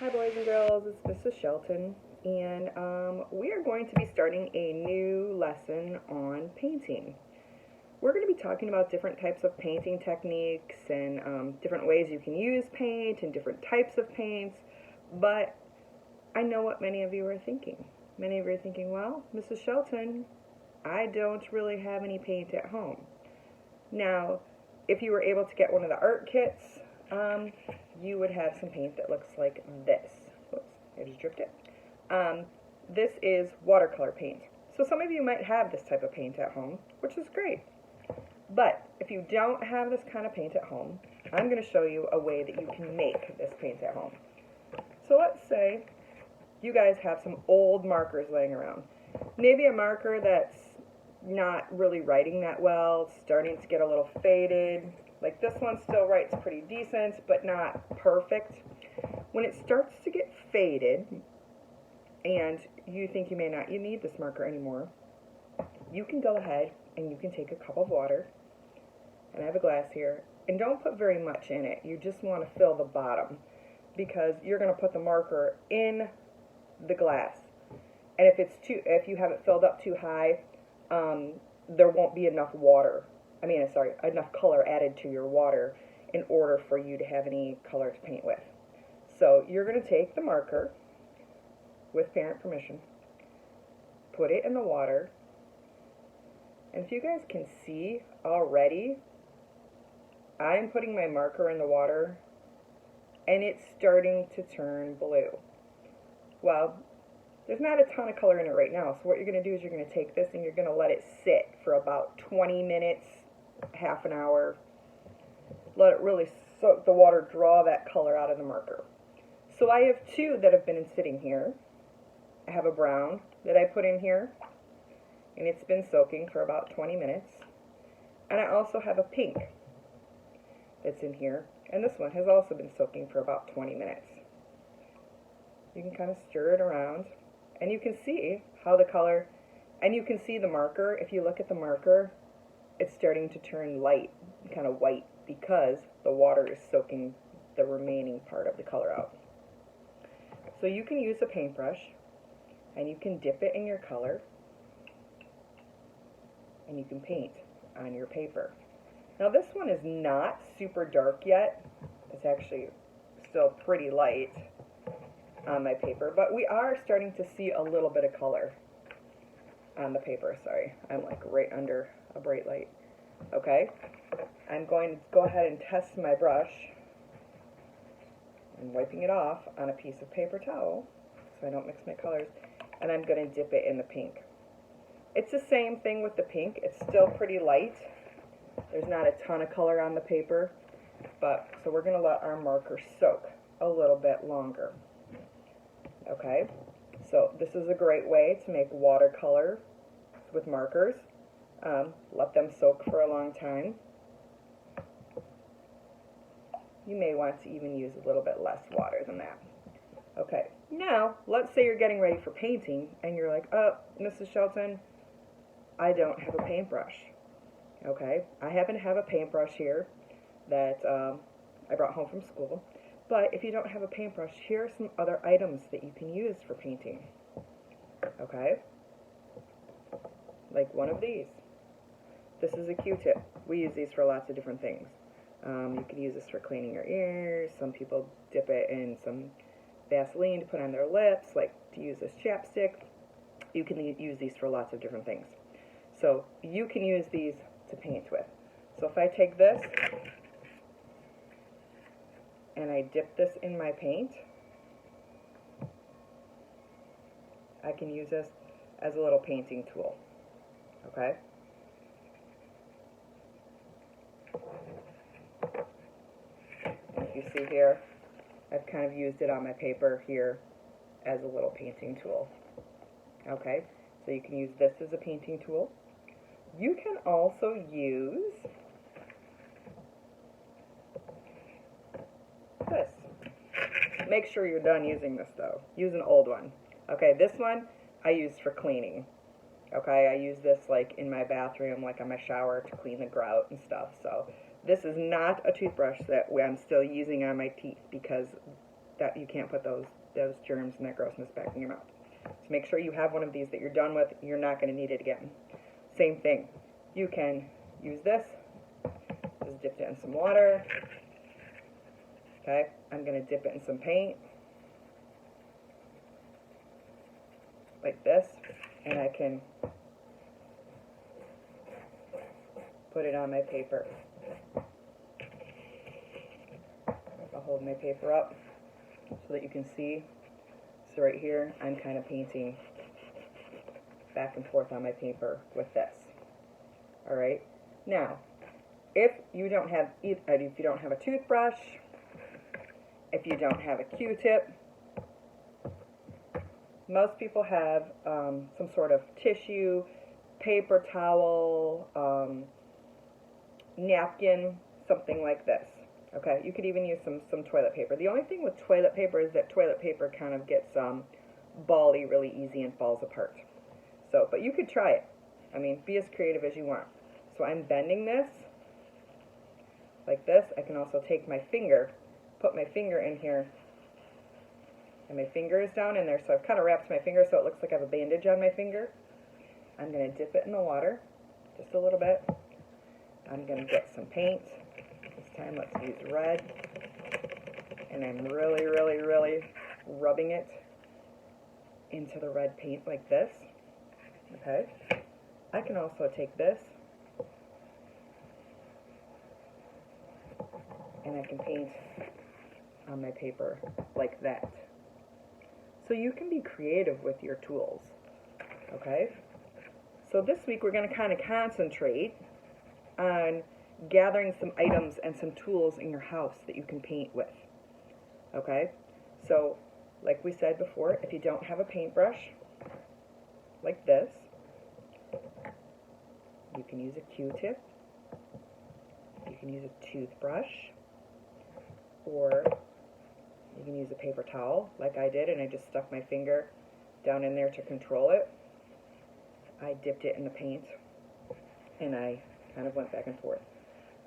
Hi boys and girls, it's Mrs. Shelton, and we are going to be starting a new lesson on painting. We're going to be talking about different types of painting techniques and different ways you can use paint and different types of paints, but I know what many of you are thinking. Many of you are thinking, well, Mrs. Shelton, I don't really have any paint at home. Now, if you were able to get one of the art kits, you would have some paint that looks like this. Whoops, I just dripped it. This is watercolor paint. So some of you might have this type of paint at home, which is great. But if you don't have this kind of paint at home, I'm going to show you a way that you can make this paint at home. So let's say you guys have some old markers laying around. Maybe a marker that's not really writing that well, starting to get a little faded. Like this one still writes pretty decent, but not perfect. When it starts to get faded, and you think you need this marker anymore, you can go ahead and you can take a cup of water, and I have a glass here, and don't put very much in it. You just want to fill the bottom, because you're going to put the marker in the glass. And if you have it filled up too high, there won't be enough enough color added to your water in order for you to have any color to paint with. So you're going to take the marker, with parent permission, put it in the water, and if you guys can see already, I'm putting my marker in the water, and it's starting to turn blue. Well, there's not a ton of color in it right now, so what you're going to do is you're going to take this and you're going to let it sit for about 20 minutes, half an hour. Let it really soak the water, draw that color out of the marker. So I have two that have been sitting here. I have a brown that I put in here, and it's been soaking for about 20 minutes. And I also have a pink that's in here, and this one has also been soaking for about 20 minutes. You can kind of stir it around, and you can see how the color, and you can see the marker. If you look at the marker, it's starting to turn light, kind of white, because the water is soaking the remaining part of the color out. So you can use a paintbrush, and you can dip it in your color, and you can paint on your paper. Now this one is not super dark yet. It's actually still pretty light on my paper, but we are starting to see a little bit of color on the paper. Sorry, I'm like right under a bright light. Okay, I'm going to go ahead and test my brush. I'm wiping it off on a piece of paper towel so I don't mix my colors, and I'm going to dip it in the pink. It's the same thing with the pink. It's still pretty light. There's not a ton of color on the paper, but so we're going to let our marker soak a little bit longer. Okay, so this is a great way to make watercolor with markers. Let them soak for a long time. You may want to even use a little bit less water than that. Okay, now let's say you're getting ready for painting and you're like, oh, Mrs. Shelton, I don't have a paintbrush. Okay, I happen to have a paintbrush here that I brought home from school. But if you don't have a paintbrush, here are some other items that you can use for painting. Okay? Like one of these. This is a Q-tip. We use these for lots of different things. You can use this for cleaning your ears. Some people dip it in some Vaseline to put on their lips, like to use as chapstick. You can use these for lots of different things. So you can use these to paint with. So if I take this and I dip this in my paint, I can use this as a little painting tool. Okay? If you see here, I've kind of used it on my paper here as a little painting tool. Okay? So you can use this as a painting tool. You can also use this. Make sure you're done using this though. Use an old one. Okay, this one I use for cleaning. Okay, I use this like in my bathroom, like on my shower to clean the grout and stuff. So this is not a toothbrush that I'm still using on my teeth because that you can't put those germs and that grossness back in your mouth. So make sure you have one of these that you're done with. You're not going to need it again. Same thing. You can use this. Just dip it in some water. Okay, I'm going to dip it in some paint. Like this. And I can put it on my paper. I'll hold my paper up so that you can see. So right here, I'm kind of painting back and forth on my paper with this. All right. Now, if you don't have a toothbrush, if you don't have a Q-tip, most people have some sort of tissue, paper towel, napkin, something like this. Okay, you could even use some toilet paper. The only thing with toilet paper is that toilet paper kind of gets bally really easy and falls apart. So, but you could try it. I mean, be as creative as you want. So I'm bending this like this. I can also take my finger, put my finger in here, and my finger is down in there. So I've kind of wrapped my finger so it looks like I have a bandage on my finger. I'm going to dip it in the water just a little bit. I'm going to get some paint. This time let's use red. And I'm really, really, really rubbing it into the red paint like this. Okay. I can also take this and I can paint on my paper like that. So you can be creative with your tools. Okay. So this week we're going to kind of concentrate on gathering some items and some tools in your house that you can paint with. Okay? So, like we said before, if you don't have a paintbrush, like this, you can use a Q-tip, you can use a toothbrush, or you can use a paper towel, like I did, and I just stuck my finger down in there to control it. I dipped it in the paint, and I kind of went back and forth.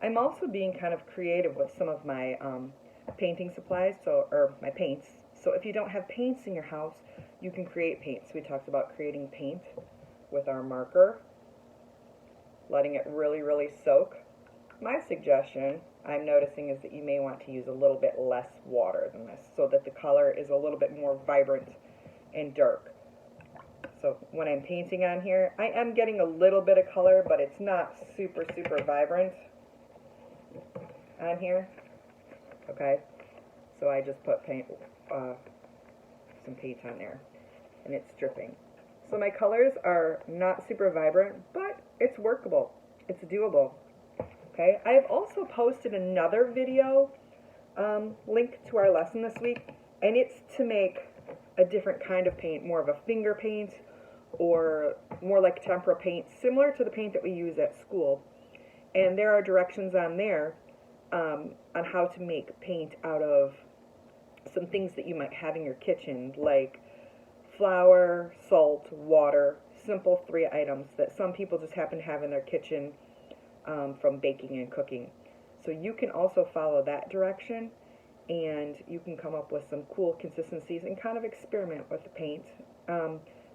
I'm also being kind of creative with some of my painting supplies, or my paints. So if you don't have paints in your house, you can create paints. We talked about creating paint with our marker, letting it really, really soak. My suggestion, I'm noticing, is that you may want to use a little bit less water than this so that the color is a little bit more vibrant and dark. So when I'm painting on here, I am getting a little bit of color, but it's not super, super vibrant on here. Okay, so I just put some paint on there, and it's dripping. So my colors are not super vibrant, but it's workable. It's doable. Okay, I have also posted another video link to our lesson this week, and it's to make a different kind of paint, more of a finger paint, or more like tempera paint, similar to the paint that we use at school. And there are directions on there on how to make paint out of some things that you might have in your kitchen, like flour, salt, water, simple 3 items that some people just happen to have in their kitchen from baking and cooking. So you can also follow that direction, and you can come up with some cool consistencies and kind of experiment with the paint.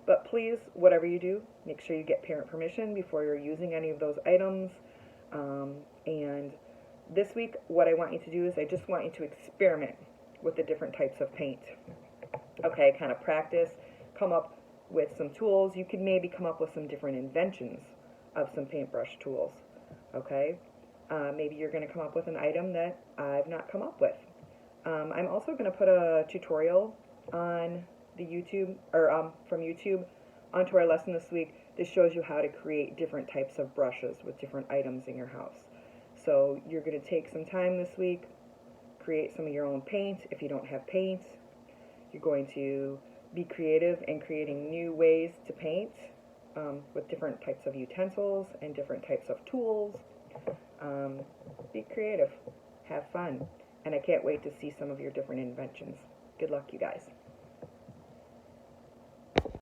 But please, whatever you do, make sure you get parent permission before you're using any of those items. And this week, what I want you to do is I just want you to experiment with the different types of paint. Okay, kind of practice, come up with some tools. You could maybe come up with some different inventions of some paintbrush tools. Okay, maybe you're going to come up with an item that I've not come up with. I'm also going to put a tutorial on the YouTube, or from YouTube, onto our lesson this week that shows you how to create different types of brushes with different items in your house. So you're going to take some time this week, create some of your own paint. If you don't have paint, you're going to be creative in creating new ways to paint with different types of utensils and different types of tools. Be creative, have fun, and I can't wait to see some of your different inventions. Good luck, you guys.